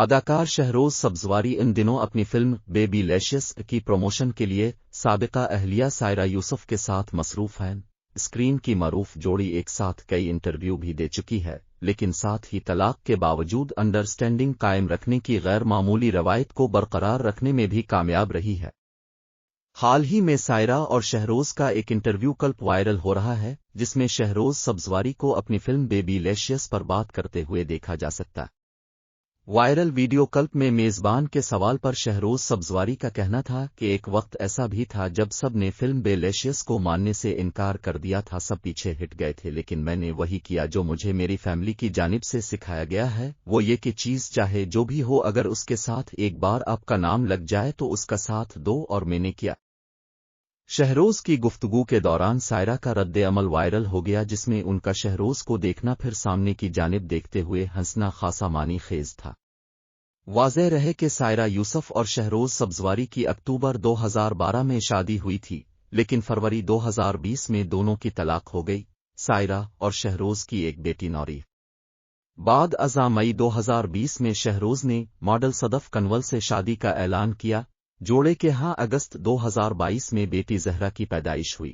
اداکار شہروز سبزواری ان دنوں اپنی فلم بیبی لیشیس کی پروموشن کے لیے سابقہ اہلیہ سائرہ یوسف کے ساتھ مصروف ہیں۔ اسکرین کی معروف جوڑی ایک ساتھ کئی انٹرویو بھی دے چکی ہے، لیکن ساتھ ہی طلاق کے باوجود انڈرسٹینڈنگ قائم رکھنے کی غیر معمولی روایت کو برقرار رکھنے میں بھی کامیاب رہی ہے۔ حال ہی میں سائرہ اور شہروز کا ایک انٹرویو کلپ وائرل ہو رہا ہے، جس میں شہروز سبزواری کو اپنی فلم بیبی لیشیس پر بات کرتے ہوئے دیکھا جا سکتا ہے۔ وائرل ویڈیو کلپ میں میزبان کے سوال پر شہروز سبزواری کا کہنا تھا کہ ایک وقت ایسا بھی تھا جب سب نے فلم بے لیشیس کو ماننے سے انکار کر دیا تھا، سب پیچھے ہٹ گئے تھے، لیکن میں نے وہی کیا جو مجھے میری فیملی کی جانب سے سکھایا گیا ہے، وہ یہ کہ چیز چاہے جو بھی ہو، اگر اس کے ساتھ ایک بار آپ کا نام لگ جائے تو اس کا ساتھ دو، اور میں نے کیا۔ شہروز کی گفتگو کے دوران سائرہ کا رد عمل وائرل ہو گیا، جس میں ان کا شہروز کو دیکھنا پھر سامنے کی جانب دیکھتے ہوئے ہنسنا خاصا معنی خیز تھا۔ واضح رہے کہ سائرہ یوسف اور شہروز سبزواری کی اکتوبر 2012 میں شادی ہوئی تھی، لیکن فروری 2020 میں دونوں کی طلاق ہو گئی۔ سائرہ اور شہروز کی ایک بیٹی نوری بعد ازاں مئی 2020 میں شہروز نے ماڈل صدف کنول سے شادی کا اعلان کیا۔ جوڑے کے ہاں اگست 2022 میں بیٹی زہرا کی پیدائش ہوئی۔